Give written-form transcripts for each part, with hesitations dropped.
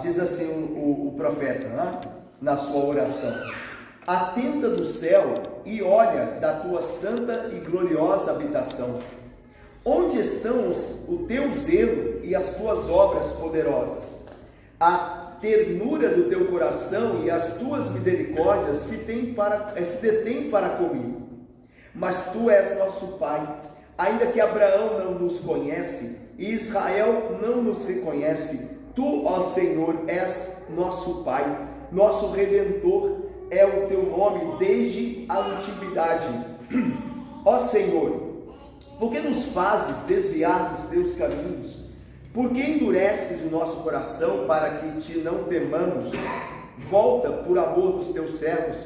diz assim o profeta, né? Na sua oração: atenta do céu e olha da tua santa e gloriosa habitação. Onde estão o teu zelo e as tuas obras poderosas? A ternura do teu coração e as tuas misericórdias se detêm para comigo. Mas tu és nosso Pai, ainda que Abraão não nos conhece e Israel não nos reconhece. Tu, ó Senhor, és nosso Pai, nosso Redentor é o teu nome desde a antiguidade. Ó Senhor, por que nos fazes desviar dos teus caminhos? Por que endureces o nosso coração para que te não temamos? Volta por amor dos teus servos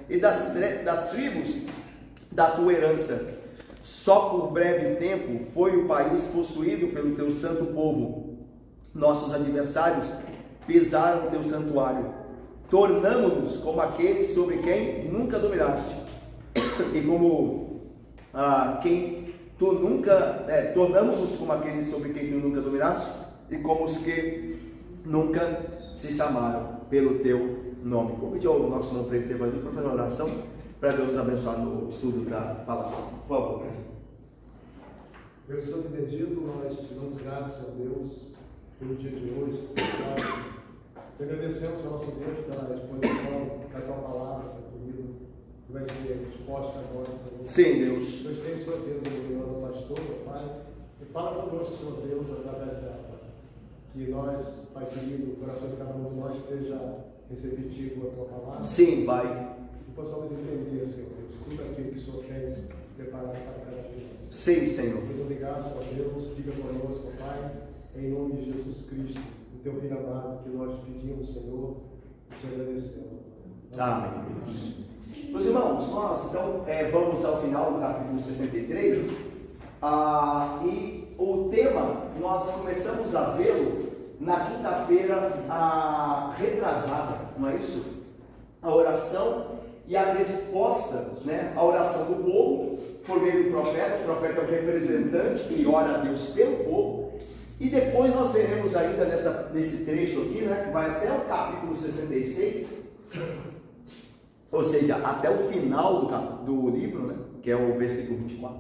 e das tribos da tua herança. Só por breve tempo foi o país possuído pelo teu santo povo. Nossos adversários pisaram o teu santuário. Tornamo-nos como aqueles sobre quem nunca dominaste, e como tornamo-nos como aqueles sobre quem tu nunca dominaste, e como os que nunca se chamaram pelo teu nome. Vou pedir ao nosso irmão presbítero para fazer uma oração, para Deus nos abençoar no estudo da palavra. Por favor. Deus Santo e bendito, nós te damos graças a Deus pelo dia de hoje. Te agradecemos ao nosso Deus pela exposição da tua palavra, querido, que vai ser exposta agora, Senhor. Sim, Deus. Deus tem, Senhor Deus, em nome do pastor, Pai, e fala conosco, Senhor Deus, através dela. Que nós, Pai querido, o coração de cada um de nós esteja receptivo à tua palavra. Sim, Pai. Que possamos entender, Senhor Deus, tudo aquilo que o Senhor tem preparado para cada um de nós. Sim, Senhor. Muito obrigado, Senhor Deus, fica conosco, Pai, em nome de Jesus Cristo, o teu filho amado, que nós pedimos, Senhor, e te agradecemos. Amém, Deus. Meus irmãos, nós então vamos ao final do capítulo 63, e o tema nós começamos a vê-lo na quinta-feira retrasada, não é isso? A oração e a resposta, né? A oração do povo por meio do profeta. O profeta é o representante que ora a Deus pelo povo. E depois nós veremos ainda nesse trecho aqui, né, que vai até o capítulo 66, ou seja, até o final do livro, né, que é o versículo 24.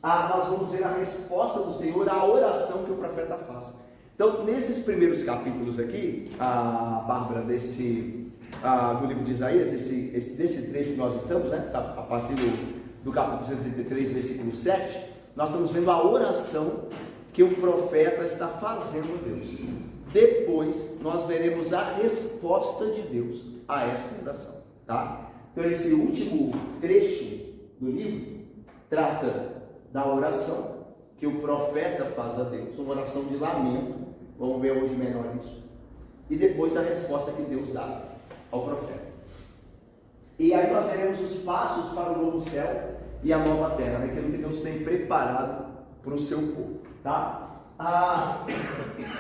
Nós vamos ver a resposta do Senhor à oração que o profeta faz. Então, nesses primeiros capítulos aqui, Bárbara, do livro de Isaías, desse trecho que nós estamos, né, a partir do capítulo 63, versículo 7, nós estamos vendo a oração que o profeta está fazendo a Deus. Depois nós veremos a resposta de Deus a essa oração, tá? Então esse último trecho do livro trata da oração que o profeta faz a Deus, uma oração de lamento. Vamos ver hoje melhor isso. E depois a resposta que Deus dá ao profeta. E aí nós veremos os passos para o novo céu e a nova terra, né? Aquilo que Deus tem preparado para o seu povo. Tá?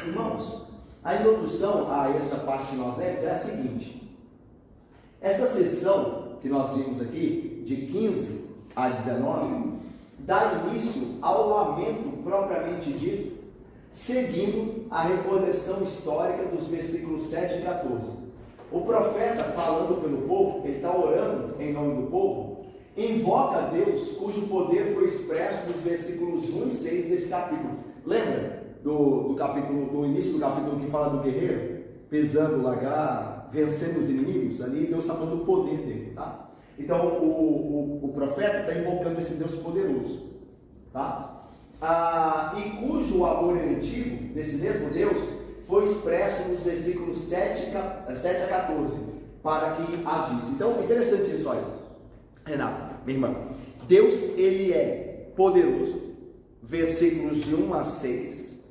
Irmãos, a introdução a essa parte que nós lemos é a seguinte: esta sessão que nós vimos aqui, de 15 a 19, dá início ao lamento propriamente dito, seguindo a recordação histórica dos versículos 7 e 14. O profeta, falando pelo povo, ele está orando em nome do povo, invoca a Deus, cujo poder foi expresso nos versículos 1 e 6 desse capítulo. Lembra do início do capítulo que fala do guerreiro, pisando o lagar, vencendo os inimigos? Ali Deus está falando do poder dele, tá? Então o profeta está invocando esse Deus poderoso, tá? E cujo amor eletivo desse mesmo Deus foi expresso nos versículos 7 a 14, para que agisse. Então é interessante isso aí, Renata, minha irmã. Deus, ele é poderoso, versículos de 1 a 6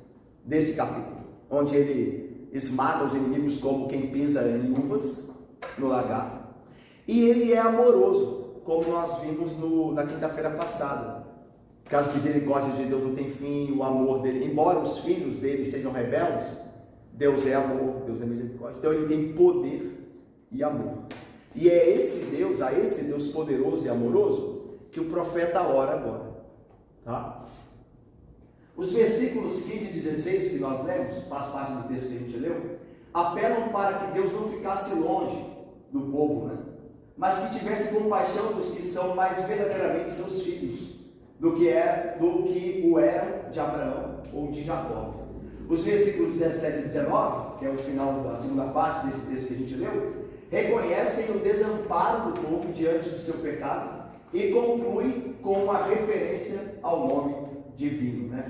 desse capítulo, onde ele esmaga os inimigos como quem pisa em uvas no lagar. E ele é amoroso, como nós vimos na quinta-feira passada, que as misericórdias de Deus não têm fim, o amor dele, embora os filhos dele sejam rebeldes, Deus é amor, Deus é misericórdia. Então ele tem poder e amor. E é a esse Deus poderoso e amoroso, que o profeta ora agora, tá? Os versículos 15 e 16 que nós lemos, faz parte do texto que a gente leu, apelam para que Deus não ficasse longe do povo, né? Mas que tivesse compaixão dos que são mais verdadeiramente seus filhos, do que o eram de Abraão ou de Jacó. Os versículos 17 e 19, que é o final da segunda parte desse texto que a gente leu, reconhecem o desamparo do povo diante do seu pecado e conclui com uma referência ao nome divino, né?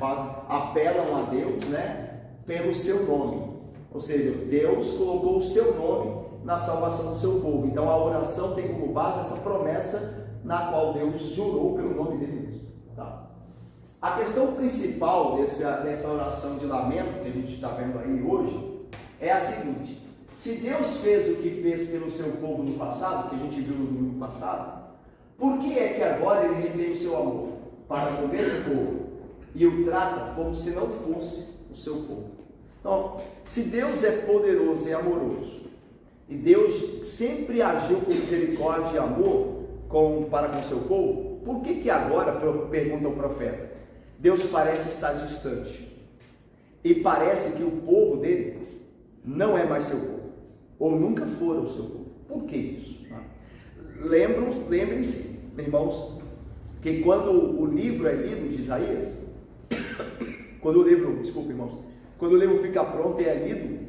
Apelam a Deus, né, pelo seu nome, ou seja, Deus colocou o seu nome na salvação do seu povo. Então a oração tem como base essa promessa na qual Deus jurou pelo nome dele mesmo. Tá? A questão principal dessa oração de lamento que a gente está vendo aí hoje é a seguinte: se Deus fez o que fez pelo seu povo no passado, que a gente viu no domingo passado, por que é que agora ele retém o seu amor para com o mesmo povo e o trata como se não fosse o seu povo? Então, se Deus é poderoso e amoroso, e Deus sempre agiu com misericórdia e amor para com o seu povo, por que agora, pergunta o profeta, Deus parece estar distante? E parece que o povo dele não é mais seu povo, ou nunca foram o seu povo. Por que disso? Lembrem-se, irmãos, que quando o livro é lido de Isaías, quando o livro fica pronto e é lido,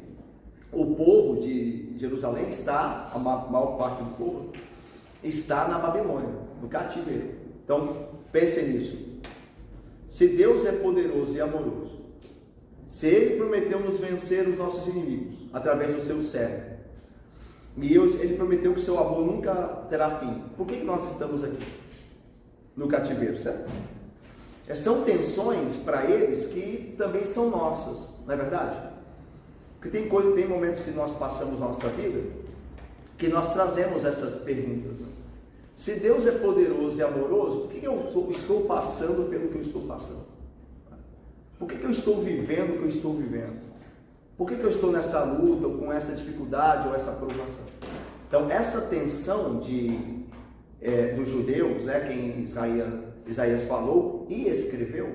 o povo de Jerusalém está, a maior parte do povo, está na Babilônia, no cativeiro. Então, pensem nisso. Se Deus é poderoso e amoroso, se Ele prometeu nos vencer os nossos inimigos, através do seu servo, e Ele prometeu que o seu amor nunca terá fim, por que nós estamos aqui? No cativeiro, certo? São tensões para eles que também são nossas, não é verdade? Porque tem momentos que nós passamos na nossa vida que nós trazemos essas perguntas, né? Se Deus é poderoso e amoroso, por que eu estou passando pelo que eu estou passando? Por que eu estou vivendo o que eu estou vivendo? Por que eu estou nessa luta, ou com essa dificuldade, ou essa provação? Então, essa tensão dos judeus, né, quem Isaías falou e escreveu,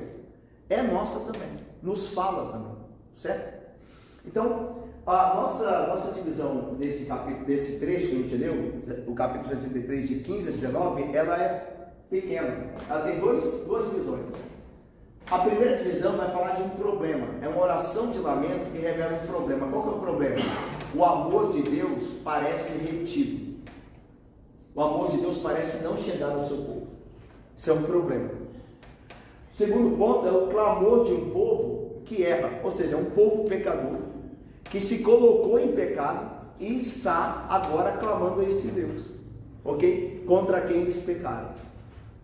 é nossa também, nos fala também, certo? Então, a nossa divisão desse trecho que a gente leu, o capítulo 63, de 15 a 19, ela é pequena, ela tem duas divisões. A primeira divisão vai falar de um problema, é uma oração de lamento que revela um problema. Qual que é o problema? O amor de Deus parece retido, o amor de Deus parece não chegar ao seu povo. Isso é um problema. Segundo ponto é o clamor de um povo que erra, ou seja, um povo pecador, que se colocou em pecado e está agora clamando a esse Deus, ok? Contra quem eles pecaram.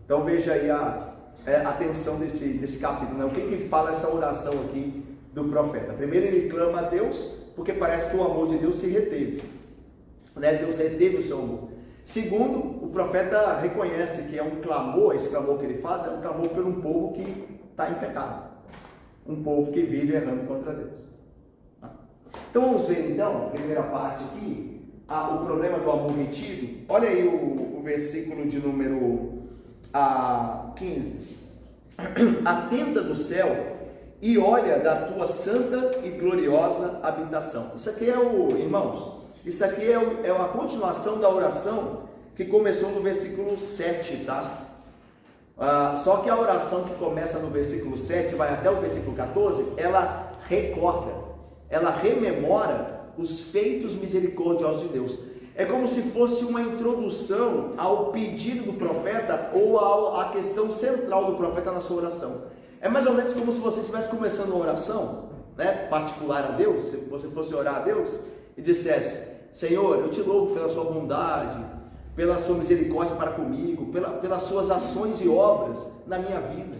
Então veja aí a tensão desse capítulo, né? O que fala essa oração aqui do profeta? Primeiro ele clama a Deus, porque parece que o amor de Deus se reteve, né? Deus reteve o seu amor. Segundo, o profeta reconhece que é um clamor, esse clamor que ele faz é um clamor por um povo que está em pecado, um povo que vive errando contra Deus. Então vamos ver então, a primeira parte aqui, o problema do amor retido. Olha aí o versículo de número 15. Atenta do céu e olha da tua santa e gloriosa habitação. Isso aqui irmãos, isso aqui é a continuação da oração que começou no versículo 7, tá? Só que a oração que começa no versículo 7, vai até o versículo 14, ela recorda, ela rememora os feitos misericordiosos de Deus. É como se fosse uma introdução ao pedido do profeta ou à questão central do profeta na sua oração. É mais ou menos como se você estivesse começando uma oração, né, particular a Deus, se você fosse orar a Deus e dissesse: Senhor, eu te louvo pela sua bondade, pela sua misericórdia para comigo, pelas suas ações e obras na minha vida.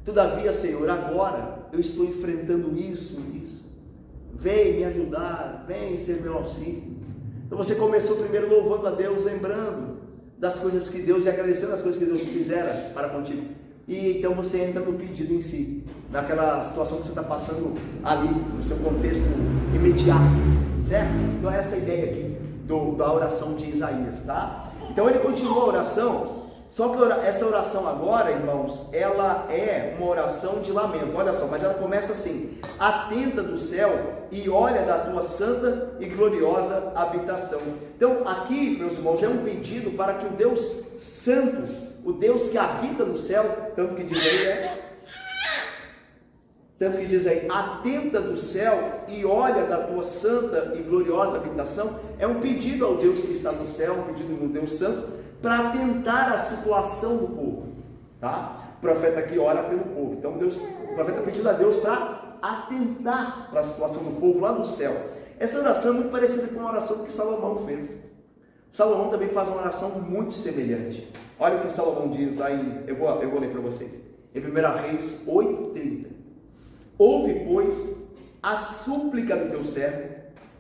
Todavia, Senhor, agora eu estou enfrentando isso. Vem me ajudar, vem ser meu auxílio. Então você começou primeiro louvando a Deus, lembrando das coisas que Deus, e agradecendo as coisas que Deus fizera para contigo. E então você entra no pedido em si, naquela situação que você está passando ali, no seu contexto imediato, certo? Então essa é a ideia aqui da oração de Isaías, tá? Então ele continua a oração Só que essa oração agora, irmãos, ela é uma oração de lamento. Olha só, mas ela começa assim: atenta do céu e olha da tua santa e gloriosa habitação. Então aqui, meus irmãos, é um pedido para que o Deus santo, o Deus que habita no céu, tanto que diz aí, atenta do céu e olha da tua santa e gloriosa habitação, é um pedido ao Deus que está no céu, um pedido do Deus santo, para atentar a situação do povo, tá? O profeta aqui ora pelo povo, então o profeta pedindo a Deus para atentar para a situação do povo lá no céu. Essa oração é muito parecida com a oração que Salomão fez. Salomão também faz uma oração muito semelhante. Olha o que Salomão diz lá eu vou ler para vocês, em 1 Reis 8:30. Ouve, pois, a súplica do teu servo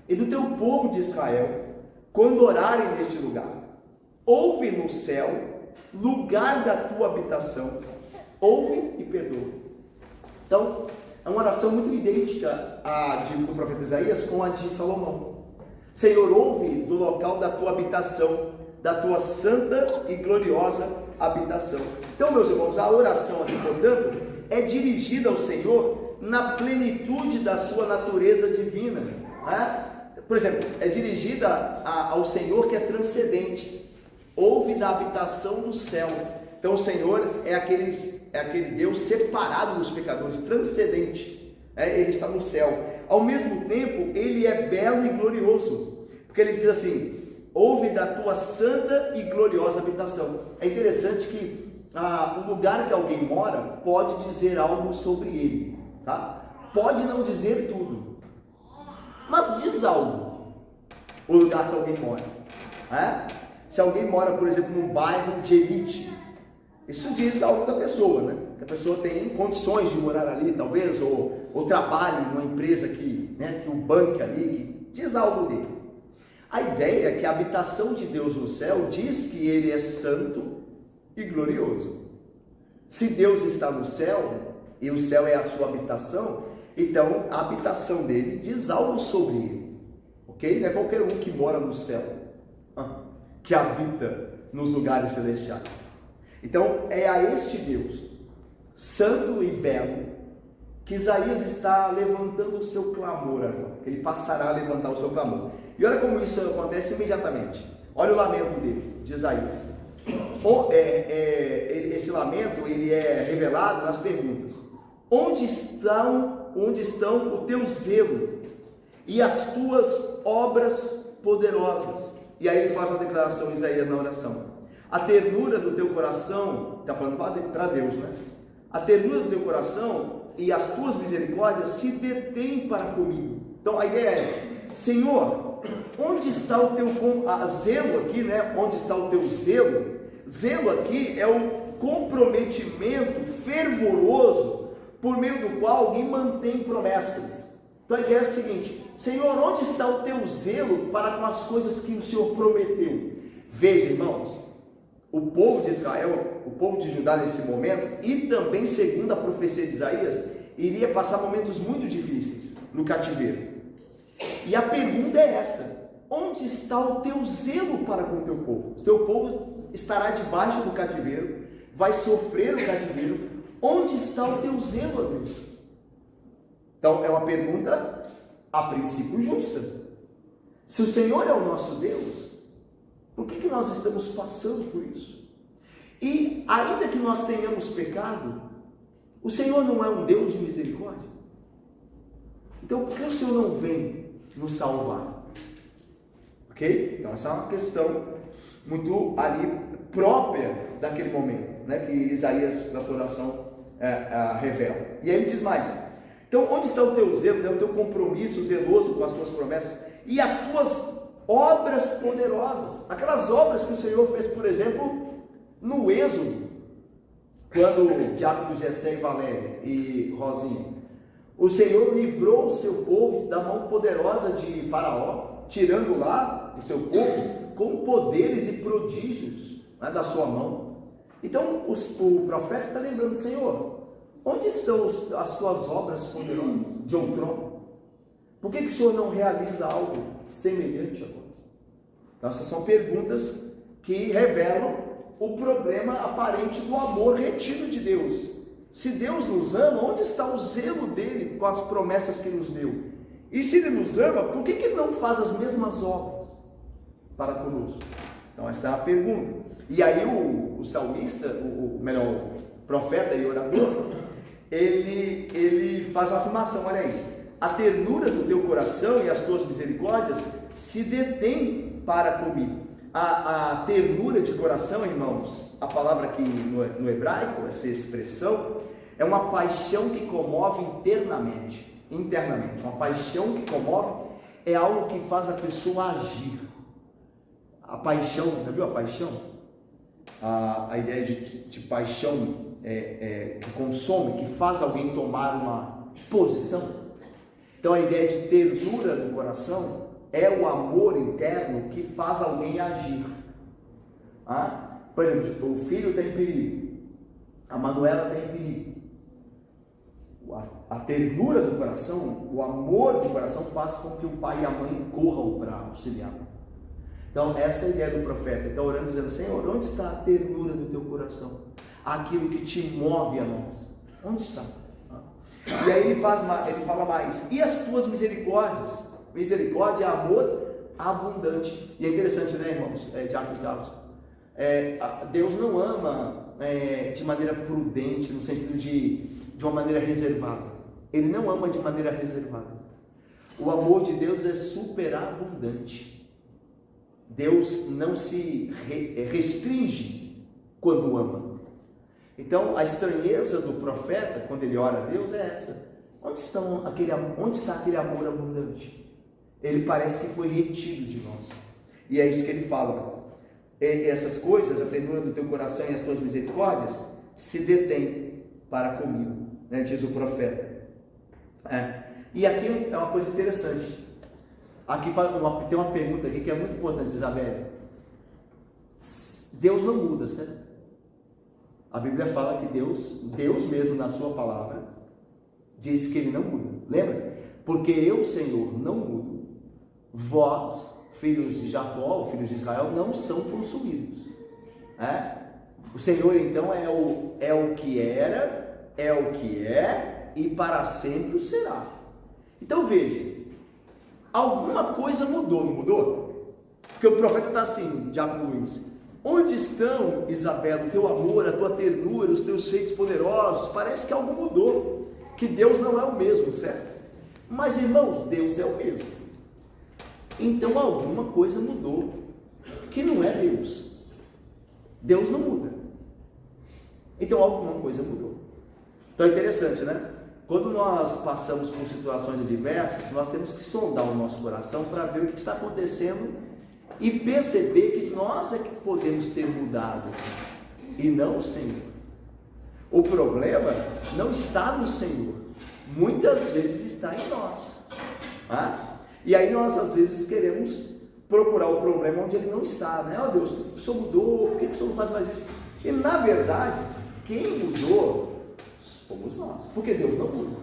e do teu povo de Israel, quando orarem neste lugar. Ouve no céu, lugar da tua habitação, ouve e perdoa. Então, é uma oração muito idêntica do profeta Isaías com a de Salomão. Senhor, ouve do local da tua habitação, da tua santa e gloriosa habitação. Então, meus irmãos, a oração aqui, portanto, é dirigida ao Senhor na plenitude da sua natureza divina, né? Por exemplo, é dirigida ao Senhor que é transcendente. Ouve da habitação do céu. Então o Senhor é aquele Deus separado dos pecadores, transcendente, ele está no céu. Ao mesmo tempo, ele é belo e glorioso, porque ele diz assim: ouve da tua santa e gloriosa habitação. É interessante que o lugar que alguém mora pode dizer algo sobre ele, tá? Pode não dizer tudo, mas diz algo. O lugar que alguém mora, Se alguém mora, por exemplo, num bairro de elite, isso diz algo da pessoa, né? Que a pessoa tem condições de morar ali, talvez, ou trabalhe numa empresa que o banque ali, que diz algo dele. A ideia é que a habitação de Deus no céu diz que ele é santo e glorioso. Se Deus está no céu, e o céu é a sua habitação, então a habitação dele diz algo sobre ele, ok? Não é qualquer um que mora no céu, que habita nos lugares celestiais. Então é a este Deus santo e belo que Isaías está levantando o seu clamor agora, que ele passará a levantar o seu clamor. E olha como isso acontece imediatamente. Olha o lamento dele, de Isaías. Esse lamento ele é revelado nas perguntas: onde estão o teu zelo e as tuas obras poderosas? E aí ele faz uma declaração, Isaías, na oração: a ternura do teu coração, está falando para Deus, né? A ternura do teu coração e as tuas misericórdias se detêm para comigo. Então a ideia é: Senhor, onde está o teu zelo aqui, né? Onde está o teu zelo? Zelo aqui é o comprometimento fervoroso por meio do qual alguém mantém promessas. Então a ideia é a seguinte: Senhor, onde está o teu zelo para com as coisas que o Senhor prometeu? Veja, irmãos, o povo de Israel, o povo de Judá nesse momento, e também segundo a profecia de Isaías, iria passar momentos muito difíceis no cativeiro. E a pergunta é essa: onde está o teu zelo para com o teu povo? O teu povo estará debaixo do cativeiro, vai sofrer o cativeiro. Onde está o teu zelo, a Deus? Então é uma pergunta a princípio justa. Se o Senhor é o nosso Deus, por que nós estamos passando por isso? E ainda que nós tenhamos pecado, o Senhor não é um Deus de misericórdia? Então por que o Senhor não vem nos salvar? Ok? Então essa é uma questão muito ali própria daquele momento, né, que Isaías na sua oração revela. E aí ele diz mais: então onde está o teu zelo, né, o teu compromisso zeloso com as tuas promessas e as tuas obras poderosas? Aquelas obras que o Senhor fez, por exemplo, no Êxodo, quando o diácono Gessé e Valéria e Rosinha, o Senhor livrou o seu povo da mão poderosa de Faraó, tirando lá o seu povo com poderes e prodígios, né, da sua mão. Então o profeta está lembrando: Senhor, onde estão as tuas obras poderosas de outrora? Por que o Senhor não realiza algo semelhante agora? Então essas são perguntas que revelam o problema aparente do amor retido de Deus. Se Deus nos ama, onde está o zelo dele com as promessas que nos deu? E se ele nos ama, por que ele não faz as mesmas obras para conosco? Então essa é a pergunta. E aí o salmista, o profeta e orador, ele faz uma afirmação, olha aí: a ternura do teu coração e as tuas misericórdias se detêm para comigo. A ternura de coração, irmãos, a palavra aqui no hebraico, essa expressão, é uma paixão que comove internamente. Uma paixão que comove é algo que faz a pessoa agir. A paixão, já viu a paixão? A ideia de paixão que consome, que faz alguém tomar uma posição. Então a ideia de ternura no coração é o amor interno que faz alguém agir. Por exemplo, o filho está em perigo, a Manuela está em perigo. A ternura do coração, o amor do coração faz com que o pai e a mãe corram para auxiliar. Então essa é a ideia do profeta. Ele está orando dizendo: Senhor, onde está a ternura do teu coração? Aquilo que te move a nós, onde está? E aí ele fala mais: e as tuas misericórdias? Misericórdia é amor abundante. E é interessante, né, irmãos? Diácono Carlos, Deus não ama de maneira prudente, no sentido de uma maneira reservada. Ele não ama de maneira reservada. O amor de Deus é superabundante. Deus não se restringe quando ama. Então a estranheza do profeta, quando ele ora a Deus, é essa: onde está aquele amor abundante? Ele parece que foi retido de nós. E é isso que ele fala: essas coisas, a ternura do teu coração e as tuas misericórdias, se detêm para comigo, né? Diz o profeta. E aqui é uma coisa interessante. Aqui tem uma pergunta aqui que é muito importante, Isabel. Deus não muda, certo? A Bíblia fala que Deus mesmo na sua palavra diz que ele não muda. Lembra? Porque eu, Senhor, não mudo. Vós, filhos de Jacó, filhos de Israel, não são consumidos. O Senhor então é o que era, é o que é e para sempre o será. Então veja, alguma coisa mudou, não mudou? Porque o profeta está assim, Diácono Luiz: onde estão, Isabel, o teu amor, a tua ternura, os teus feitos poderosos? Parece que algo mudou, que Deus não é o mesmo, certo? Mas irmãos, Deus é o mesmo. Então alguma coisa mudou, que não é Deus. Deus não muda. Então alguma coisa mudou. Então é interessante, né? Quando nós passamos por situações adversas, nós temos que sondar o nosso coração para ver o que está acontecendo e perceber que nós é que podemos ter mudado e não o Senhor. O problema não está no Senhor, muitas vezes está em nós. E aí nós às vezes queremos procurar o problema onde ele não está, né? Deus, o Senhor mudou, por que o Senhor não faz mais isso? E na verdade, quem mudou fomos nós, porque Deus não muda,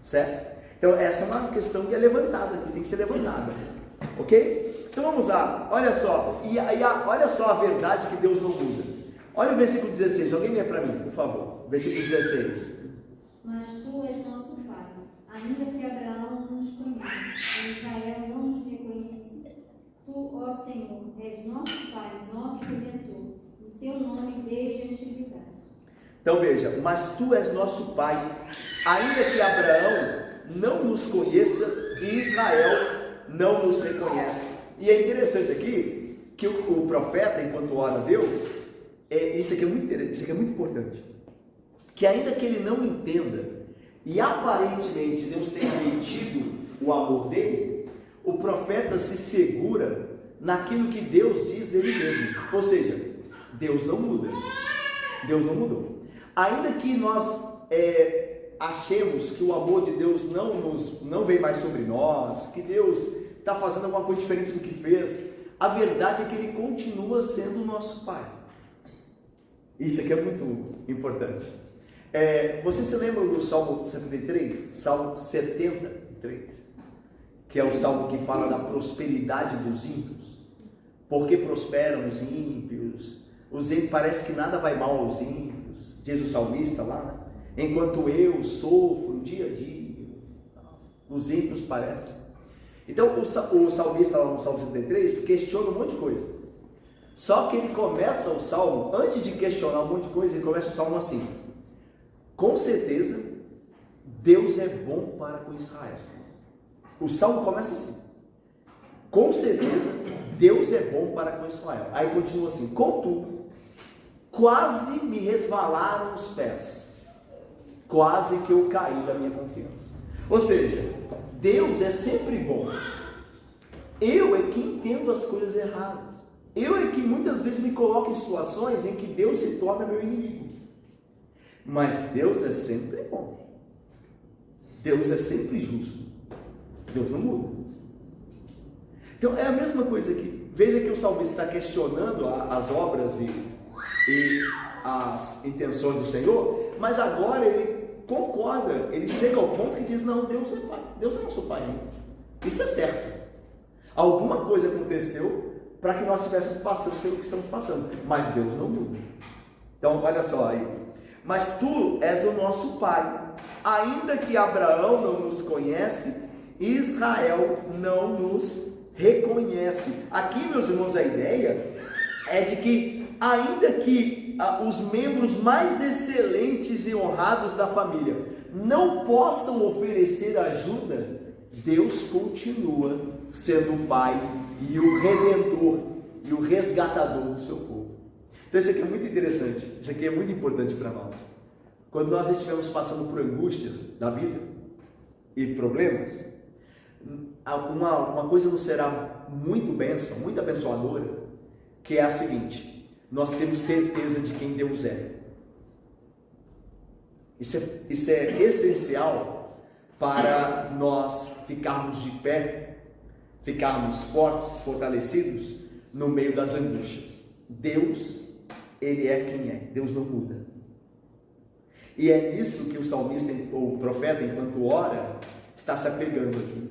certo? Então essa é uma questão que é levantada aqui, tem que ser levantada, ok? Então vamos lá, olha só, olha só a verdade que Deus não muda. Olha o versículo 16, alguém lê para mim, por favor, versículo 16. Mas tu és nosso Pai, ainda que Abraão não nos conheça, e Israel não nos reconhece. Tu, ó Senhor, és nosso Pai, nosso Redentor, o teu nome desde a antiguidade. Então veja, mas tu és nosso Pai, ainda que Abraão não nos conheça e Israel não nos reconhece. E é interessante aqui que o profeta, enquanto ora a Deus, isso aqui é muito importante, que ainda que ele não entenda e aparentemente Deus tenha retido o amor dele, o profeta se segura naquilo que Deus diz dele mesmo. Ou seja, Deus não muda. Deus não mudou. Ainda que nós achemos que o amor de Deus não vem mais sobre nós, que Deus está fazendo alguma coisa diferente do que fez, a verdade é que Ele continua sendo o nosso Pai. Isso aqui é muito importante. Você se lembra do Salmo 73? Salmo 73, que é o salmo que fala da prosperidade dos ímpios. Por que prosperam os ímpios? Parece que nada vai mal aos ímpios, diz o salmista lá, né? Enquanto eu sofro dia a dia, os ímpios parecem. Então o salmista lá no Salmo 73 questiona um monte de coisa. Só que ele começa o salmo, antes de questionar um monte de coisa, ele começa o salmo assim: com certeza Deus é bom para com Israel. O salmo começa assim: com certeza Deus é bom para com Israel. Aí continua assim: contudo, quase me resvalaram os pés, quase que eu caí da minha confiança. Ou seja, Deus é sempre bom. Eu é que entendo as coisas erradas. Eu é que muitas vezes me coloco em situações em que Deus se torna meu inimigo. Mas Deus é sempre bom. Deus é sempre justo. Deus não muda. Então é a mesma coisa aqui. Veja que o salmista está questionando as obras e as intenções do Senhor, mas agora ele concorda, ele chega ao ponto que diz: não, Deus é pai, Deus é nosso pai. Isso é certo. Alguma coisa aconteceu para que nós estivéssemos passando pelo que estamos passando, mas Deus não muda. Então olha só aí: mas tu és o nosso pai, ainda que Abraão não nos conhece, Israel não nos reconhece. Aqui, meus irmãos, a ideia é de que ainda que os membros mais excelentes e honrados da família não possam oferecer ajuda, Deus continua sendo o pai e o redentor e o resgatador do seu povo. Então isso aqui é muito interessante, isso aqui é muito importante para nós. Quando nós estivermos passando por angústias da vida e problemas, uma coisa nos será muito bênção, muito abençoadora, que é a seguinte: nós temos certeza de quem Deus é. Isso é essencial para nós ficarmos de pé, ficarmos fortes, fortalecidos no meio das angústias. Deus, Ele é quem é, Deus não muda. E é nisso que o salmista, ou o profeta, enquanto ora, está se apegando aqui.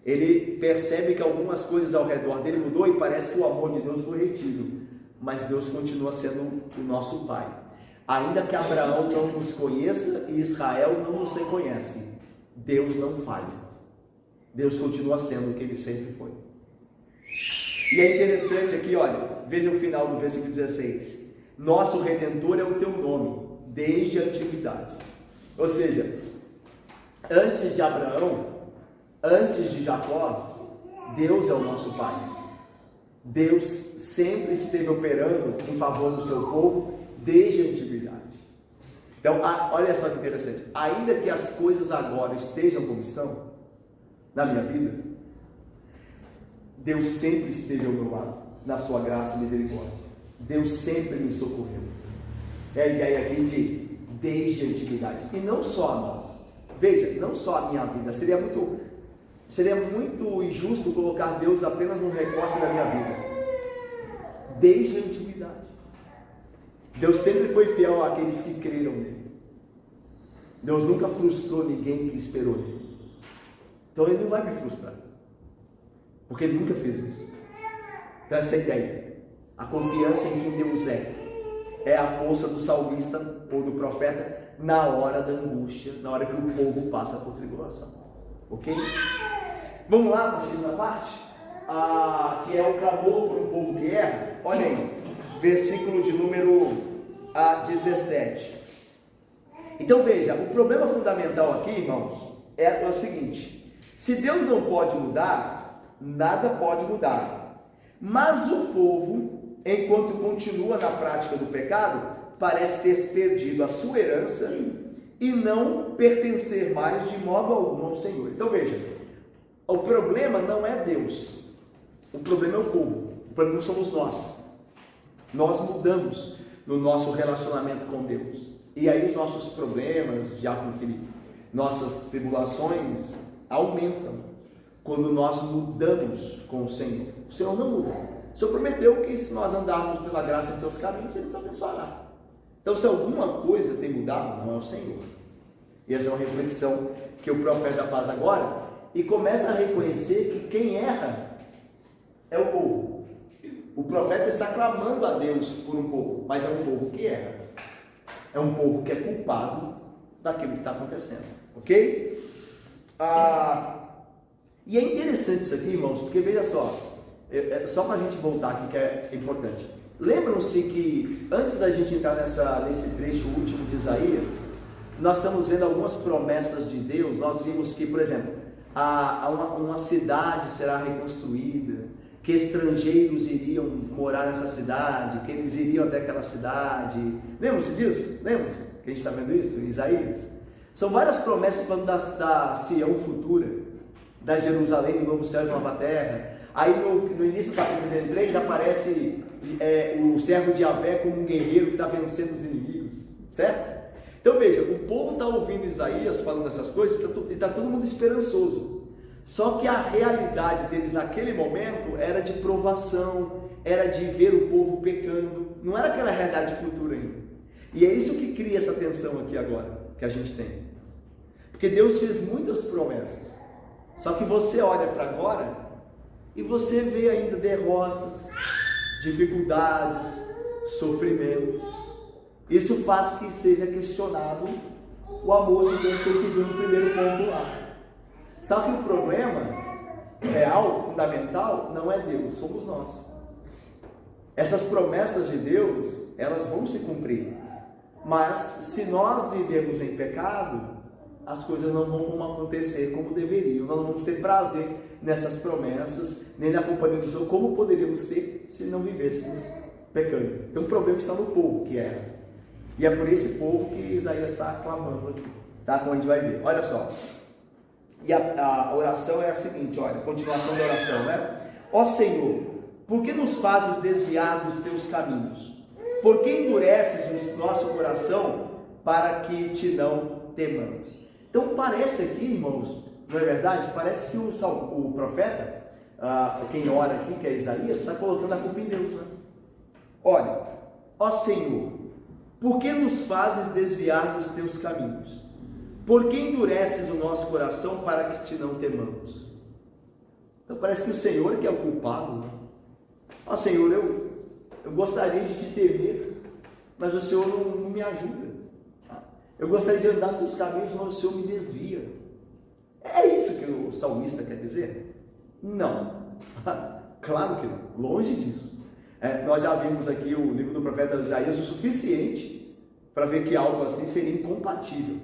Ele percebe que algumas coisas ao redor dele mudou e parece que o amor de Deus foi retido, mas Deus continua sendo o nosso pai. Ainda que Abraão não nos conheça e Israel não nos reconhece, Deus não falha. Deus continua sendo o que ele sempre foi. E é interessante aqui, olha, veja o final do versículo 16: nosso Redentor é o teu nome, desde a antiguidade. Ou seja, antes de Abraão, antes de Jacó, Deus é o nosso pai. Deus sempre esteve operando em favor do seu povo desde a antiguidade. Então, olha só que interessante: ainda que as coisas agora estejam como estão na minha vida, Deus sempre esteve ao meu lado, na sua graça e misericórdia. Deus sempre me socorreu. É a ideia aqui de desde a antiguidade. E não só a nós. Veja, não só a minha vida. Seria muito injusto colocar Deus apenas no recorte da minha vida. Desde a antiguidade, Deus sempre foi fiel àqueles que creram nele. Deus nunca frustrou ninguém que esperou nele. Então ele não vai me frustrar, porque ele nunca fez isso. Então essa é a ideia. A confiança em quem Deus é a força do salmista ou do profeta na hora da angústia, na hora que o povo passa por tribulação. Ok? Vamos lá para a segunda parte, que é o clamor por um povo que erra. Olha aí, versículo de número 17. Então veja, o problema fundamental aqui, irmãos, é o seguinte: se Deus não pode mudar, nada pode mudar. Mas o povo, enquanto continua na prática do pecado, parece ter perdido a sua herança e não pertencer mais de modo algum ao Senhor. Então veja, o problema não é Deus, o problema é o povo, o problema somos nós. Nós mudamos no nosso relacionamento com Deus, e aí os nossos problemas, Diácono Felipe, nossas tribulações aumentam quando nós mudamos com o Senhor. O Senhor não muda. O Senhor prometeu que se nós andarmos pela graça em seus caminhos, Ele nos abençoará. Então, se alguma coisa tem mudado, não é o Senhor. E essa é uma reflexão que o profeta faz agora, e começa a reconhecer que quem erra é o povo. o profeta está clamando a Deus por um povo, mas é um povo que erra. É um povo que é culpado daquilo que está acontecendo, ok? E é interessante isso aqui, irmãos, porque veja só, só para a gente voltar aqui que é importante. Lembram-se que antes da gente entrar nesse trecho último de Isaías, nós estamos vendo algumas promessas de Deus. Nós vimos que, por exemplo, uma cidade será reconstruída, que estrangeiros iriam morar nessa cidade, que eles iriam até aquela cidade. Lembram-se disso? Lembram-se que a gente está vendo isso em Isaías? São várias promessas falando da Sião futura, da Jerusalém, do novo céu e nova terra. Aí no início do capítulo 63 aparece o servo de Yahvé como um guerreiro que está vencendo os inimigos, certo? Então veja, o povo está ouvindo Isaías falando essas coisas e está todo mundo esperançoso. Só que a realidade deles naquele momento era de provação, era de ver o povo pecando, não era aquela realidade futura ainda. E é isso que cria essa tensão aqui agora, que a gente tem. Porque Deus fez muitas promessas, só que você olha para agora e você vê ainda derrotas, dificuldades, sofrimentos. Isso faz que seja questionado o amor de Deus que a gente viu no primeiro ponto lá. Só que o problema real, fundamental, não é Deus, somos nós. Essas promessas de Deus, elas vão se cumprir. Mas se nós vivemos em pecado, as coisas não vão acontecer como deveriam. Nós não vamos ter prazer nessas promessas, nem na companhia do Senhor, como poderíamos ter se não vivêssemos pecando. Então o problema está no povo que erra. E é por esse povo que Isaías está clamando aqui, tá? Como a gente vai ver. Olha só. E a oração é a seguinte, olha, continuação da oração, né? Ó Senhor, por que nos fazes desviar dos teus caminhos? Por que endureces o nosso coração para que te não temamos? Então parece aqui, irmãos, não é verdade? Parece que o profeta, quem ora aqui, que é Isaías, está colocando a culpa em Deus, né? Olha, ó Senhor, por que nos fazes desviar dos teus caminhos? Por que endureces o nosso coração para que te não temamos? Então parece que o Senhor que é o culpado, né? Ó Senhor, eu gostaria de te temer, mas o Senhor não me ajuda. Eu gostaria de andar nos teus caminhos, mas o Senhor me desvia. É isso que o salmista quer dizer? Não. Claro que não. Longe disso. Nós já vimos aqui o livro do profeta Isaías o suficiente para ver que algo assim seria incompatível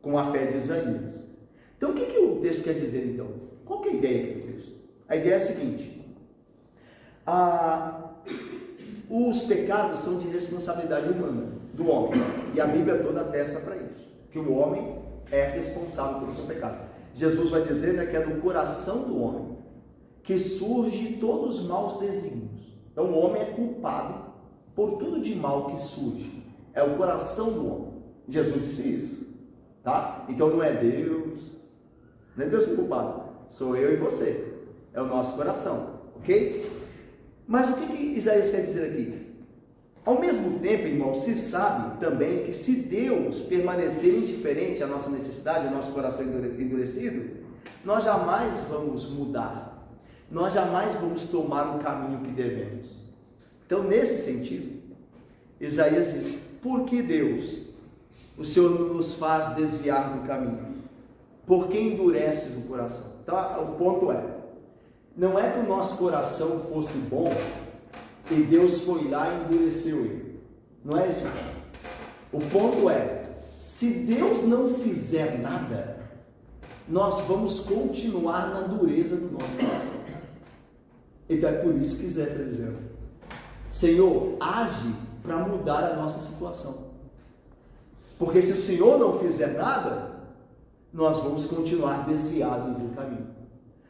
com a fé de Isaías. Então o que o texto quer dizer então? Qual que é a ideia aqui do texto? A ideia é a seguinte: os pecados são de responsabilidade humana, do homem, e a Bíblia toda atesta para isso, que o homem é responsável pelo seu pecado. Jesus vai dizer, né, que é do coração do homem que surge todos os maus desígnios. Então o homem é culpado por tudo de mal que surge, é o coração do homem. Jesus disse isso, tá? Então não é Deus, não é Deus que é culpado, sou eu e você, é o nosso coração, ok? Mas o que Isaías quer dizer aqui? Ao mesmo tempo, irmão, se sabe também que se Deus permanecer indiferente à nossa necessidade, ao nosso coração endurecido, nós jamais vamos mudar, nós jamais vamos tomar o caminho que devemos. Então, nesse sentido, Isaías diz: por que Deus, o Senhor nos faz desviar do caminho? Por que endureces o coração? Então, o ponto é, não é que o nosso coração fosse bom e Deus foi lá e endureceu ele. Não é esse o ponto. O ponto é, se Deus não fizer nada, nós vamos continuar na dureza do nosso coração. Então é por isso que Zé está dizendo: Senhor, age para mudar a nossa situação. Porque se o Senhor não fizer nada, nós vamos continuar desviados do caminho.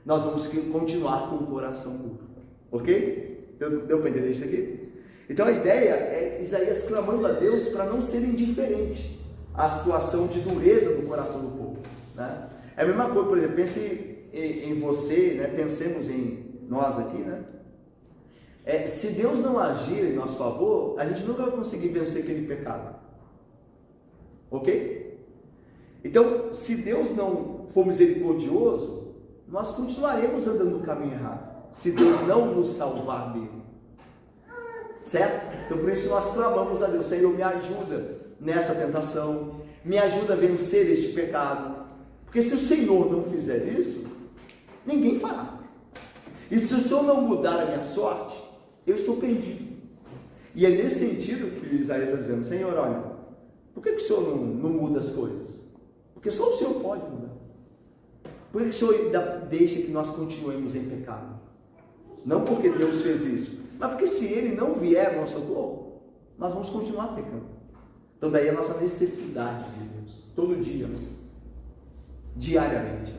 Nós vamos continuar com o coração duro. Ok? Deu para entender isso aqui? Então a ideia é Isaías clamando a Deus para não ser indiferente à situação de dureza do coração do povo, né? É a mesma coisa, por exemplo, pense em você, né? Pensemos em nós aqui, né? Se Deus não agir em nosso favor, a gente nunca vai conseguir vencer aquele pecado. Ok? Então, se Deus não for misericordioso, nós continuaremos andando no caminho errado, se Deus não nos salvar dele. certo? Então por isso nós clamamos a Deus: Senhor, me ajuda nessa tentação, me ajuda a vencer este pecado, porque se o Senhor não fizer isso, ninguém fará. E se o Senhor não mudar a minha sorte, eu estou perdido. E é nesse sentido que Isaías está dizendo: Senhor, olha, por que o Senhor não muda as coisas? Porque só o Senhor pode mudar. Por que o Senhor deixa que nós continuemos em pecado? Não porque Deus fez isso, mas porque se Ele não vier ao nosso socorro, nós vamos continuar pecando. Então daí a nossa necessidade de Deus, todo dia, diariamente.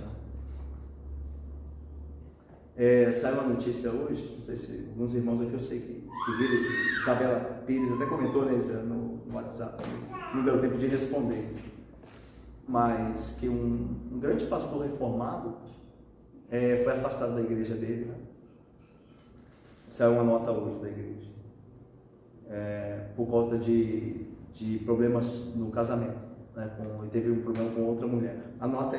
Saiu uma notícia hoje, não sei se alguns irmãos aqui eu sei que viram, Isabela Pires até comentou, né, no WhatsApp, não deu tempo de responder, mas que um grande pastor reformado foi afastado da igreja dele, né? Saiu uma nota hoje da igreja, por conta de problemas no casamento, né? Ele teve um problema com outra mulher. A nota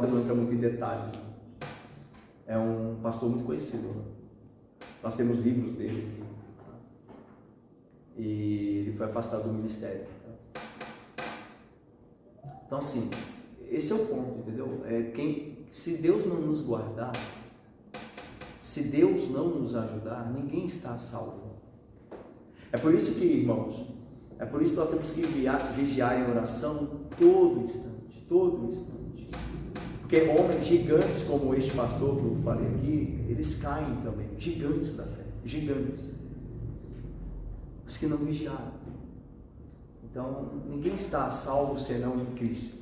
não entra muito em detalhes, né? É um pastor muito conhecido, né? Nós temos livros dele aqui. E ele foi afastado do ministério. Então assim, esse é o ponto, entendeu? Se Deus não nos guardar, se Deus não nos ajudar, ninguém está salvo. É por isso que, irmãos, é por isso que nós temos que vigiar em oração todo instante, todo instante. Porque homens gigantes como este pastor que eu falei aqui, eles caem também, gigantes da fé, gigantes, os que não vigiaram. Então, ninguém está salvo senão em Cristo,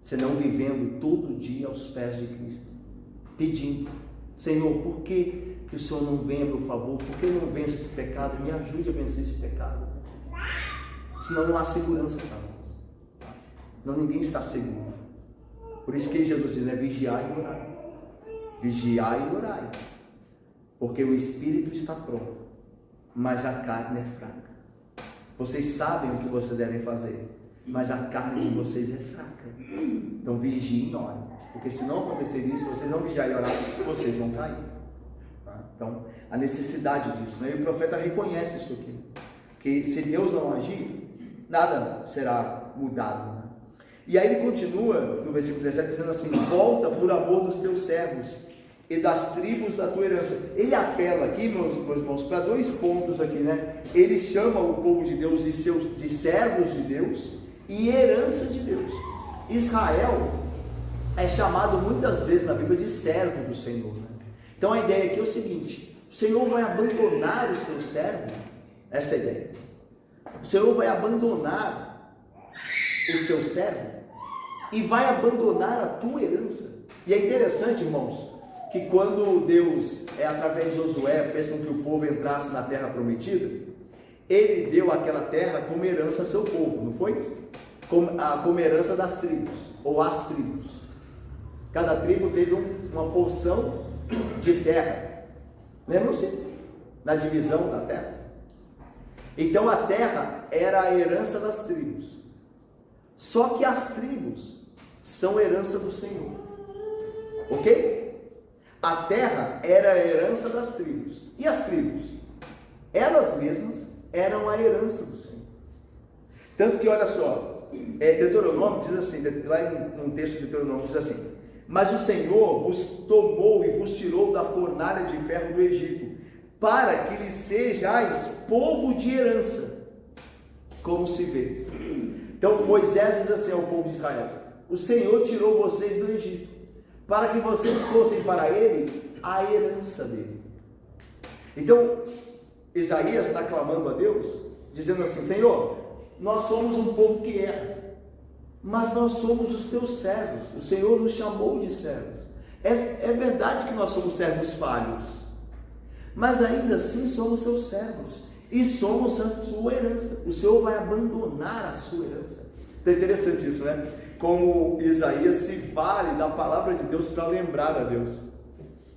senão vivendo todo dia aos pés de Cristo, pedindo: Senhor, por que o Senhor não vem a meu favor? Por que eu não venço esse pecado? Me ajude a vencer esse pecado. Senão não há segurança para nós. Não, ninguém está seguro. Por isso que Jesus diz, vigiai e orai. Vigiai e orai. Porque o espírito está pronto, mas a carne é fraca. Vocês sabem o que vocês devem fazer, mas a carne de vocês é fraca. Então vigiem e orem. Porque se não acontecer isso, se vocês não vigiarem e orar, vocês vão cair. Tá? Então, a necessidade disso, né? E o profeta reconhece isso aqui. Que se Deus não agir, nada será mudado, né? E aí ele continua no versículo 17 dizendo assim: volta por amor dos teus servos e das tribos da tua herança. Ele apela aqui, meus irmãos, para dois pontos aqui, né? Ele chama o povo de Deus de servos de Deus e herança de Deus. Israel é chamado muitas vezes na Bíblia de servo do Senhor, né? Então a ideia aqui é o seguinte: o Senhor vai abandonar o seu servo? Essa é a ideia. O Senhor vai abandonar o seu servo e vai abandonar a tua herança. E é interessante, irmãos, que quando Deus, através de Josué, fez com que o povo entrasse na terra prometida, Ele deu aquela terra como herança ao seu povo, não foi? Como herança das tribos, ou as tribos. Cada tribo teve uma porção de terra. Lembram-se? Na divisão da terra. Então a terra era a herança das tribos. Só que as tribos são herança do Senhor. Ok? A terra era a herança das tribos. E as tribos? Elas mesmas eram a herança do Senhor. Tanto que, olha só, Deuteronômio diz assim, lá num texto de Deuteronômio diz assim: mas o Senhor vos tomou e vos tirou da fornalha de ferro do Egito, para que lhe sejais povo de herança, como se vê. Então Moisés diz assim ao povo de Israel: o Senhor tirou vocês do Egito, para que vocês fossem para Ele a herança dele. Então Isaías está clamando a Deus, dizendo assim: Senhor, nós somos um povo que erra, mas nós somos os teus servos. O Senhor nos chamou de servos. É verdade que nós somos servos falhos, mas ainda assim somos seus servos e somos a sua herança. O Senhor vai abandonar a sua herança. Então é interessante isso, né? Como Isaías se vale da palavra de Deus para lembrar a Deus.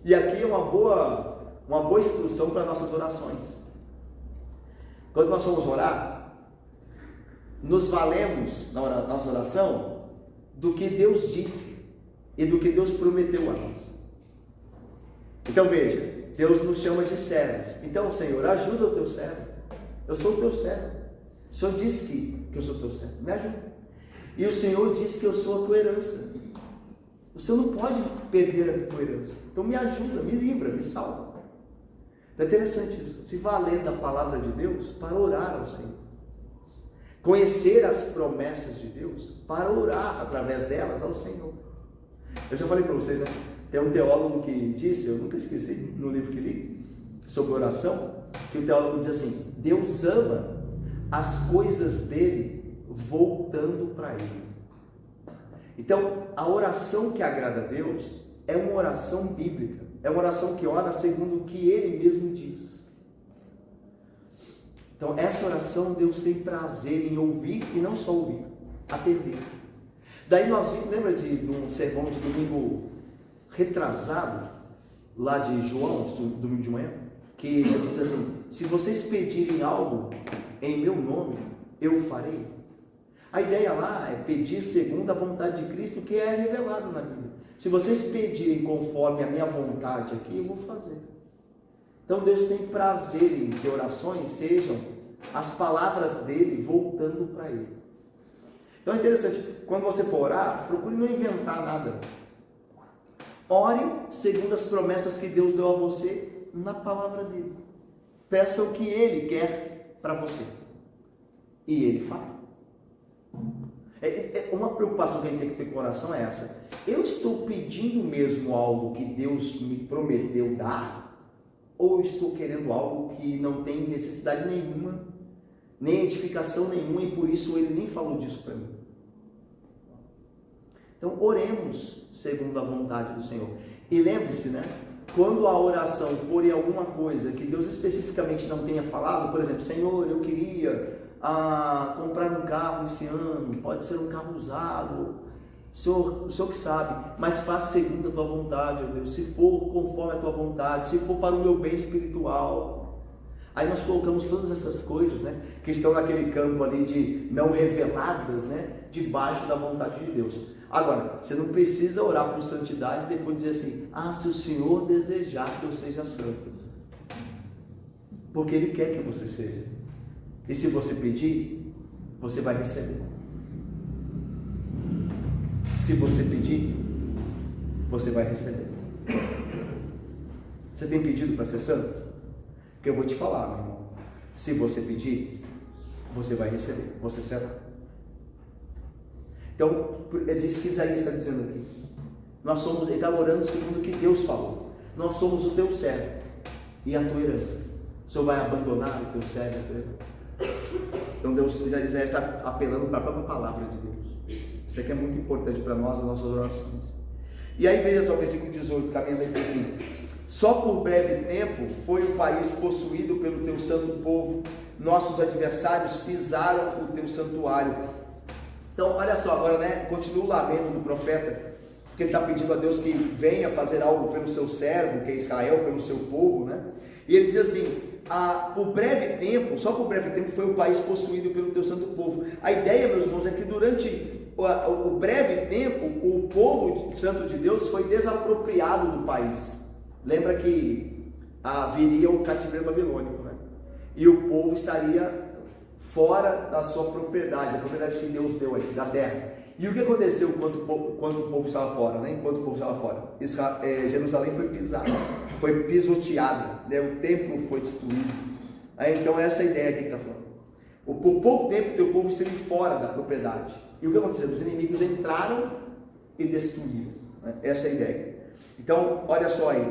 E aqui é uma boa instrução para nossas orações. Quando nós vamos orar, nos valemos na nossa oração do que Deus disse e do que Deus prometeu a nós. Então veja, Deus nos chama de servos. Então, Senhor, ajuda o teu servo. Eu sou o teu servo. O Senhor disse que eu sou o teu servo. Me ajuda. E o Senhor disse que eu sou a tua herança. O Senhor não pode perder a tua herança. Então me ajuda, me livra, me salva. Então é interessante isso. Se valer da palavra de Deus para orar ao Senhor. Conhecer as promessas de Deus para orar através delas ao Senhor. Eu já falei para vocês, né? Tem um teólogo que disse, eu nunca esqueci, no livro que li, sobre oração, que o teólogo diz assim: Deus ama as coisas dele voltando para ele. Então, a oração que agrada a Deus é uma oração bíblica, é uma oração que ora segundo o que ele mesmo diz. Então, essa oração Deus tem prazer em ouvir, e não só ouvir, atender. Daí nós vimos, lembra de um sermão de domingo retrasado, lá de João, domingo de manhã, que Jesus diz assim: se vocês pedirem algo em meu nome, eu farei. A ideia lá é pedir segundo a vontade de Cristo, que é revelado na Bíblia. Se vocês pedirem conforme a minha vontade aqui, eu vou fazer. Então Deus tem prazer em que orações sejam as palavras dele voltando para ele. Então é interessante, quando você for orar, procure não inventar nada. Ore segundo as promessas que Deus deu a você na palavra dele. Peça o que ele quer para você. E ele fará. Uma preocupação que a gente tem que ter com o coração é essa: eu estou pedindo mesmo algo que Deus me prometeu dar, ou estou querendo algo que não tem necessidade nenhuma, nem edificação nenhuma, e por isso ele nem falou disso para mim? Então oremos segundo a vontade do Senhor. E lembre-se, né? Quando a oração for em alguma coisa que Deus especificamente não tenha falado, por exemplo, Senhor, eu queria comprar um carro esse ano, pode ser um carro usado, o Senhor que sabe, mas faça segundo a tua vontade, ó Deus, se for conforme a tua vontade, se for para o meu bem espiritual. Aí nós colocamos todas essas coisas, né, que estão naquele campo ali de não reveladas, né, debaixo da vontade de Deus. Agora, você não precisa orar por santidade e depois dizer assim: se o Senhor desejar que eu seja santo, porque Ele quer que você seja. E se você pedir, você vai receber. Se você pedir, você vai receber. Você tem pedido para ser santo? Porque eu vou te falar, meu irmão. Se você pedir, você vai receber. Você será. Então, é disso que Isaías está dizendo aqui. Ele está orando segundo o que Deus falou. Nós somos o teu servo e a tua herança. O Senhor vai abandonar o teu servo e a tua herança? Então Deus já está apelando para a própria palavra de Deus. Isso aqui é muito importante para nós, as nossas orações. E aí veja só o versículo 18, caminhando aí para o fim. Só por breve tempo foi o país possuído pelo teu santo povo. Nossos adversários pisaram o teu santuário. Então olha só, agora, né, continua o lamento do profeta, porque ele está pedindo a Deus que venha fazer algo pelo seu servo, que é Israel, pelo seu povo, né? E ele diz assim: por breve tempo, só por breve tempo foi o país possuído pelo teu santo povo. A ideia, meus irmãos, é que durante o breve tempo, o povo santo de Deus foi desapropriado do país. Lembra que viria o cativeiro babilônico, né? E o povo estaria fora da sua propriedade, a propriedade que Deus deu aí, da terra. E o que aconteceu quando o povo estava fora, né? Enquanto o povo estava fora, Jerusalém foi pisada, foi pisoteada, né? O templo foi destruído. Então essa é a ideia que ele está falando. Por pouco tempo o teu povo esteve fora da propriedade. E o que aconteceu? Os inimigos entraram e destruíram, né? Essa é a ideia. Então olha só aí,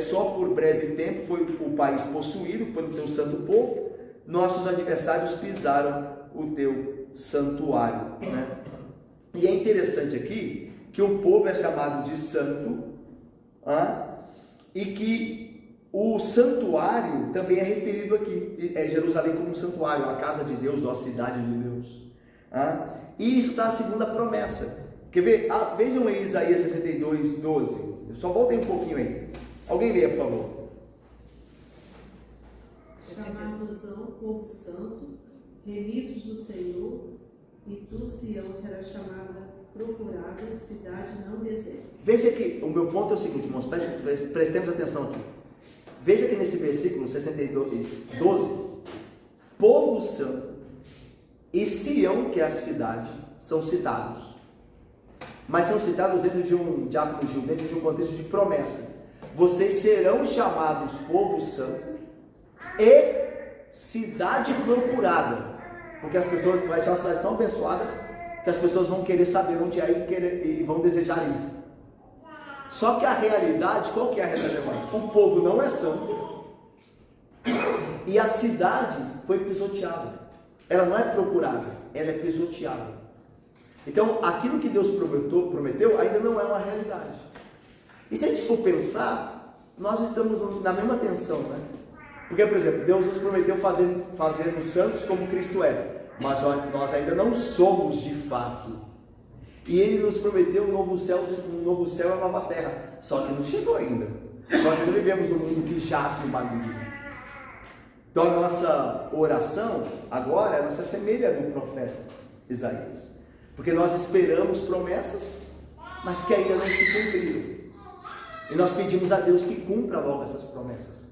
só por breve tempo foi o país possuído pelo teu santo povo. Nossos adversários pisaram o teu santuário, né? E é interessante aqui que o povo é chamado de santo, e que o santuário também é referido aqui, Jerusalém como um santuário, a casa de Deus, ou a cidade de Deus. E isso está a segunda promessa. Quer ver? Vejam aí Isaías 62, 12. Só voltem um pouquinho aí. Alguém lê, por favor. Chamar-vos-ão povo santo, remidos do Senhor, e tu, Sião, serás chamada procurável, cidade não deserta. Veja que o meu ponto é o seguinte, irmãos, prestemos atenção aqui. Veja que nesse versículo 62, 12, povo santo e Sião, que é a cidade, são citados. Mas são citados dentro de um dentro de um contexto de promessa. Vocês serão chamados povo santo e cidade procurada. Porque as pessoas, vai ser uma cidade tão abençoada que as pessoas vão querer saber onde é e vão desejar ir. Só que a realidade, qual que é a realidade? O povo não é santo e a cidade foi pisoteada. Ela não é procurável, ela é pisoteada. Então, aquilo que Deus prometeu ainda não é uma realidade. E se a gente for pensar, nós estamos na mesma tensão, né? Porque, por exemplo, Deus nos prometeu fazer-nos santos como Cristo é, mas nós ainda não somos de fato. E Ele nos prometeu um novo céu e uma nova terra, só que não chegou ainda. Nós ainda vivemos num mundo que jaz no maligno. Então a nossa oração agora, ela se assemelha do profeta Isaías, porque nós esperamos promessas, mas que ainda não se cumpriram. E nós pedimos a Deus que cumpra logo essas promessas,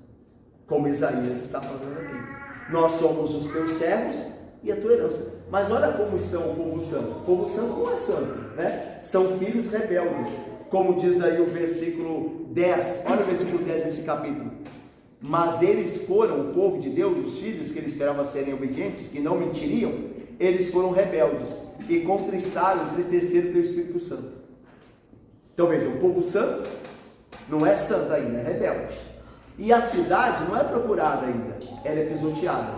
como Isaías está fazendo aqui. Nós somos os teus servos e a tua herança. Mas olha como estão o povo santo. O povo santo não é santo, né? São filhos rebeldes, como diz aí o versículo 10. Olha o versículo 10 desse capítulo. Mas eles foram, o povo de Deus, os filhos que ele esperava serem obedientes, que não mentiriam, eles foram rebeldes e entristeceram o teu Espírito Santo. Então veja, o povo santo não é santo ainda, é rebelde. E a cidade não é procurada ainda, ela é pisoteada.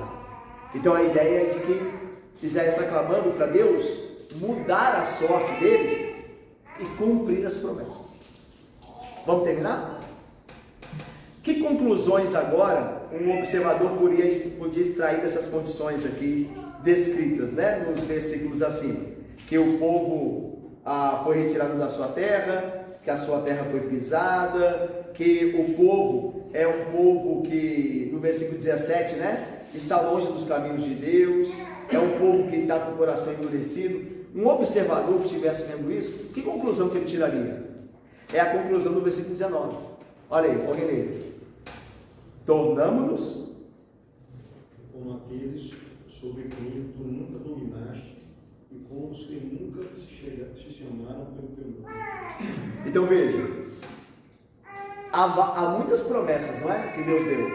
Então a ideia é de que Isaías está clamando para Deus mudar a sorte deles e cumprir as promessas. Vamos terminar? Que conclusões agora um observador podia extrair dessas condições aqui descritas, né, nos versículos acima? Que o povo foi retirado da sua terra, que a sua terra foi pisada, que o povo é um povo que, no versículo 17, né, está longe dos caminhos de Deus, é um povo que está com o coração endurecido. Um observador que estivesse vendo isso, que conclusão que ele tiraria? É a conclusão do versículo 19. Olha aí, olhem nele. Tornamo-nos como aqueles sobre quem tu nunca dominaste e como os que nunca se chamaram pelo teu nome. Então veja, há muitas promessas, não é? Que Deus deu.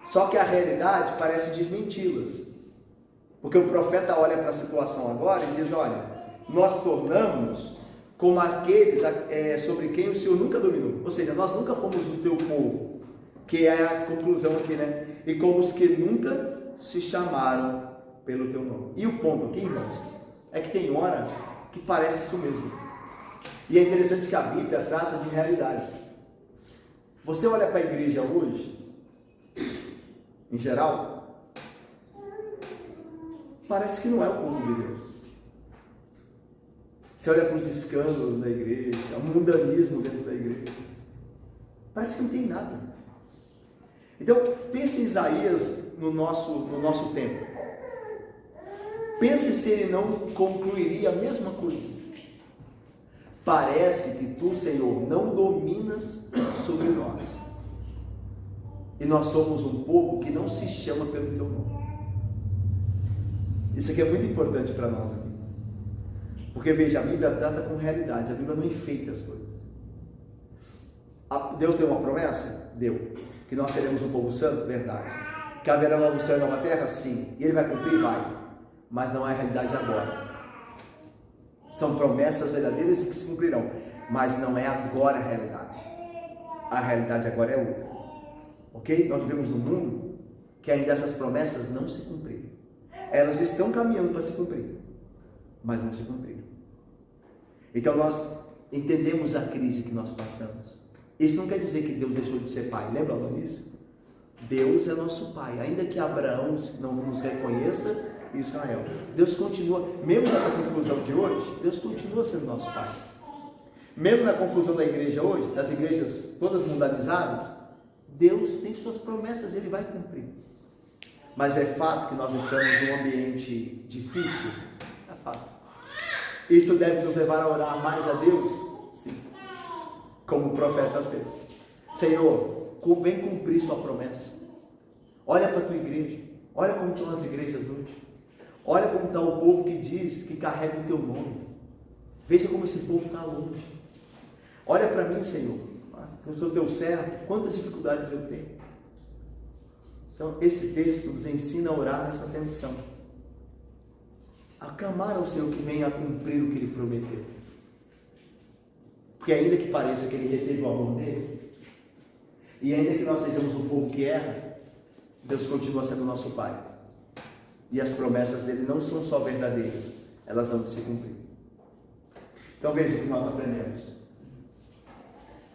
Só que a realidade parece desmenti-las. Porque o profeta olha para a situação agora e diz: olha, nós tornamos como aqueles sobre quem o Senhor nunca dominou. Ou seja, nós nunca fomos o teu povo, que é a conclusão aqui, né? E como os que nunca se chamaram pelo teu nome. E o ponto aqui, irmãos, é que tem hora que parece isso mesmo. E é interessante que a Bíblia trata de realidades. Você olha para a igreja hoje, em geral, parece que não é o povo de Deus. Você olha para os escândalos da igreja, o mundanismo dentro da igreja, parece que não tem nada. Então, pense em Isaías no nosso tempo. Pense se ele não concluiria a mesma coisa. Parece que tu, Senhor, não dominas sobre nós. E nós somos um povo que não se chama pelo teu nome. Isso aqui é muito importante para nós aqui. Porque veja, a Bíblia trata com realidades, a Bíblia não enfeita as coisas. Deus deu uma promessa? Deu. Que nós seremos um povo santo? Verdade. Que haverá novo céu e nova terra? Sim. E ele vai cumprir? Vai. Mas não é a realidade agora. São promessas verdadeiras e que se cumprirão. Mas não é agora a realidade. A realidade agora é outra. Ok? Nós vivemos num mundo que ainda essas promessas não se cumpriram. Elas estão caminhando para se cumprir, mas não se cumpriram. Então nós entendemos a crise que nós passamos. Isso não quer dizer que Deus deixou de ser pai. Lembra disso? Deus é nosso pai. Ainda que Abraão não nos reconheça, Israel, Deus continua, mesmo nessa confusão de hoje, Deus continua sendo nosso pai. Mesmo na confusão da igreja hoje, das igrejas todas mundanizadas, Deus tem suas promessas, Ele vai cumprir. Mas é fato que nós estamos num ambiente difícil? É fato. Isso deve nos levar a orar mais a Deus? Sim. Como o profeta fez. Senhor, vem cumprir sua promessa. Olha para a tua igreja. Olha como estão as igrejas hoje. Olha como está o povo que diz que carrega o teu nome. Veja como esse povo está longe. Olha para mim, Senhor. Eu sou teu servo. Quantas dificuldades eu tenho. Então, esse texto nos ensina a orar nessa tensão. A clamar ao Senhor que venha a cumprir o que Ele prometeu. Porque ainda que pareça que Ele reteve o amor dele, e ainda que nós sejamos um povo que erra, Deus continua sendo nosso Pai. E as promessas dele não são só verdadeiras, elas vão se cumprir. Então veja o que nós aprendemos.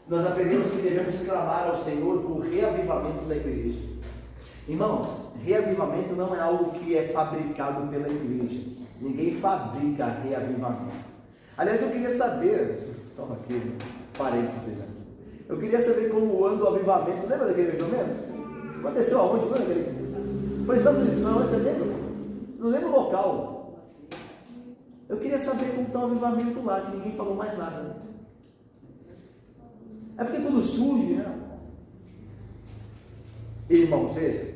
Nós aprendemos que devemos clamar ao Senhor por reavivamento da igreja. Irmãos, reavivamento não é algo que é fabricado pela igreja. Ninguém fabrica reavivamento. Aliás, eu queria saber, só aqui, parênteses, né? Eu queria saber como anda o avivamento. Lembra daquele avivamento? Aconteceu aonde? Foi nos Estados Unidos, não, você lembra? Não lembro o local. Eu queria saber como está o avivamento lá, que ninguém falou mais nada. Né? É porque quando surge, né? Irmãos, veja,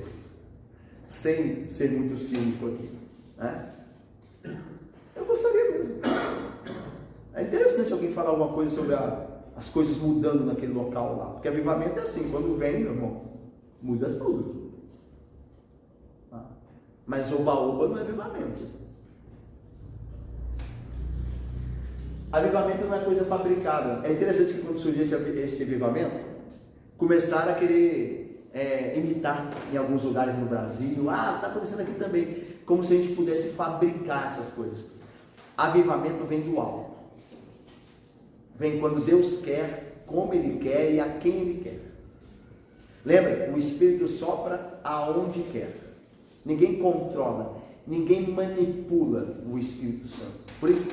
sem ser muito cínico aqui, né? Eu gostaria mesmo. É interessante alguém falar alguma coisa sobre as coisas mudando naquele local lá, porque avivamento é assim, quando vem, meu irmão, muda tudo. Mas oba-oba não é avivamento. Avivamento não é coisa fabricada. É interessante que quando surgiu esse avivamento, começaram a querer imitar em alguns lugares no Brasil. Está acontecendo aqui também. Como se a gente pudesse fabricar essas coisas. Avivamento vem do alto. Vem quando Deus quer, como Ele quer e a quem Ele quer. Lembra? O Espírito sopra aonde quer. Ninguém controla, ninguém manipula o Espírito Santo. Por isso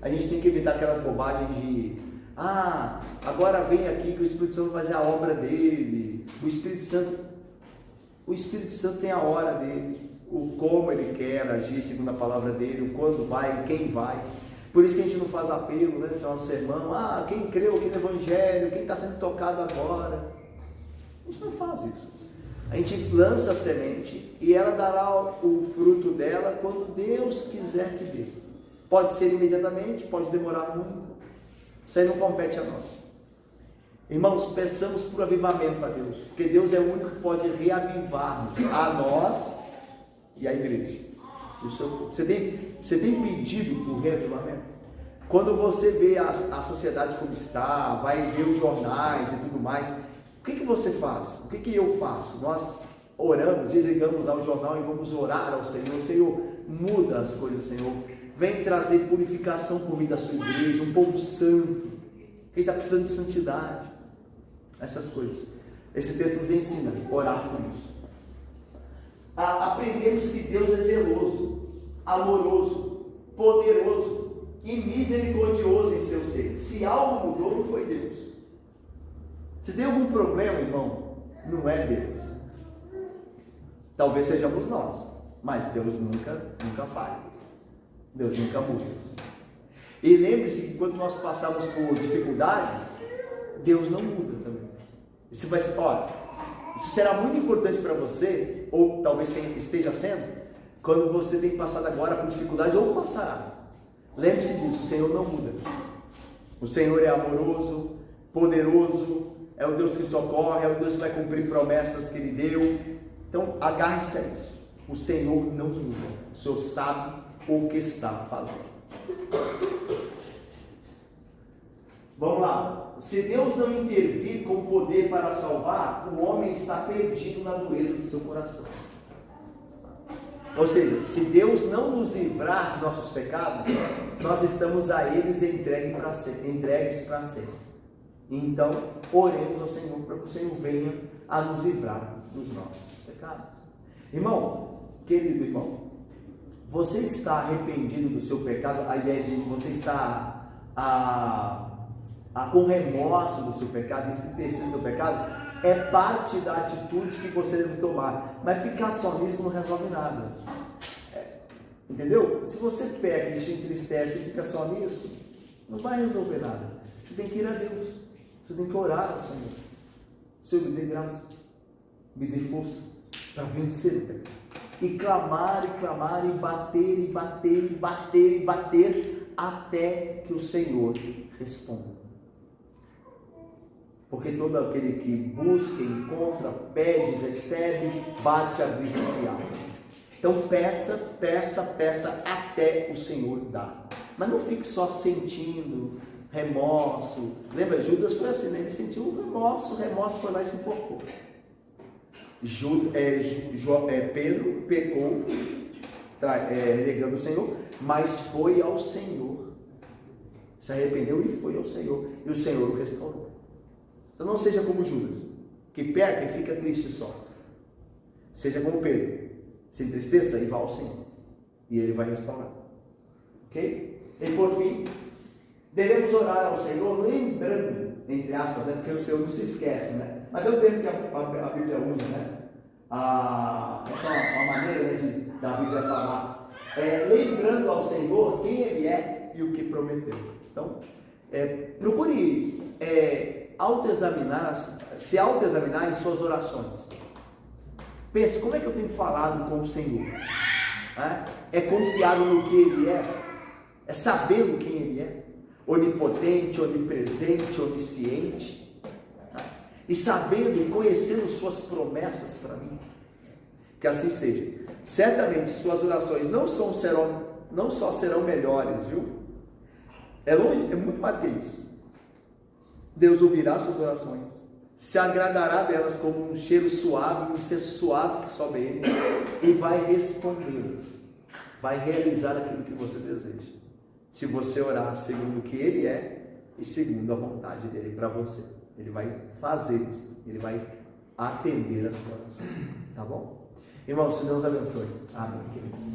a gente tem que evitar aquelas bobagens de agora vem aqui que o Espírito Santo vai fazer a obra dele. O Espírito Santo tem a hora dele, o como ele quer agir segundo a palavra dele, o quando vai, quem vai. Por isso que a gente não faz apelo, né, no final do sermão, quem creu aqui no Evangelho, quem está sendo tocado agora. A gente não faz isso. A gente lança a semente e ela dará o fruto dela quando Deus quiser que dê. Pode ser imediatamente, pode demorar muito. Isso aí não compete a nós. Irmãos, peçamos por avivamento a Deus, porque Deus é o único que pode reavivar-nos, a nós e a igreja. Você tem pedido por reavivamento? Quando você vê a sociedade como está, vai ver os jornais e tudo mais, o que você faz? O que eu faço? Nós oramos, desligamos ao jornal e vamos orar ao Senhor. Senhor, muda as coisas, Senhor. Vem trazer purificação por meio da sua igreja, um povo santo, que está precisando de santidade. Essas coisas. Esse texto nos ensina a orar por isso. Aprendemos que Deus é zeloso, amoroso, poderoso e misericordioso em seu ser. Se algo mudou, não foi Deus. Se tem algum problema, irmão, não é Deus. Talvez sejamos nós, mas Deus nunca falha. Deus nunca muda. E lembre-se que quando nós passamos por dificuldades, Deus não muda também. Isso vai ser, isso será muito importante para você, ou talvez quem esteja sendo, quando você tem passado agora por dificuldades, ou passará. Lembre-se disso, o Senhor não muda. O Senhor é amoroso, poderoso, é o Deus que socorre, é o Deus que vai cumprir promessas que Ele deu. Então, agarre-se a isso. O Senhor não muda. O Senhor sabe o que está fazendo. Vamos lá. Se Deus não intervir com poder para salvar, o homem está perdido na dureza do seu coração. Ou seja, se Deus não nos livrar de nossos pecados, nós estamos a eles entregues para sempre. Então, oremos ao Senhor para que o Senhor venha a nos livrar dos nossos pecados. Irmão, querido irmão, você está arrependido do seu pecado? A ideia de que você está com remorso do seu pecado, entristecido do seu pecado, é parte da atitude que você deve tomar. Mas ficar só nisso não resolve nada. Entendeu? Se você peca e se entristece e fica só nisso, não vai resolver nada. Você tem que ir a Deus. Você tem que orar ao Senhor. Senhor, me dê graça, me dê força para vencer o pecado. E clamar, e bater, e bater, e bater, e bater, até que o Senhor responda. Porque todo aquele que busca, encontra, pede, recebe, bate, abre-se-lhe-á. Então peça, peça, peça, até o Senhor dar. Mas não fique só sentindo remorso. Lembra, Judas foi assim, né? Ele sentiu um remorso, o remorso foi lá e se enforcou. Pedro pecou, negando o Senhor, mas foi ao Senhor. Se arrependeu e foi ao Senhor. E o Senhor o restaurou. Então não seja como Judas, que peca e fica triste só. Seja como Pedro, se entristeça e vá ao Senhor. E Ele vai restaurar. Ok? E por fim, devemos orar ao Senhor lembrando, entre aspas, né? Porque o Senhor não se esquece, né? Mas é o termo que a Bíblia usa, né? Essa é uma maneira, né, da Bíblia falar. Lembrando ao Senhor quem Ele é e o que prometeu. Então, procure se autoexaminar em suas orações. Pense, como é que eu tenho falado com o Senhor? É confiado no que Ele é? É sabendo quem Ele é? Onipotente, onipresente, onisciente? E sabendo e conhecendo suas promessas para mim? Que assim seja. Certamente suas orações não só serão melhores, viu? É muito mais do que isso. Deus ouvirá suas orações, se agradará delas como um cheiro suave, um incenso suave que sobe a Ele, e vai respondê-las, vai realizar aquilo que você deseja, se você orar segundo o que Ele é e segundo a vontade dEle para você. Ele vai fazer isso, Ele vai atender a sua oração, tá bom? Irmãos, se Deus abençoe. Amém, queridos.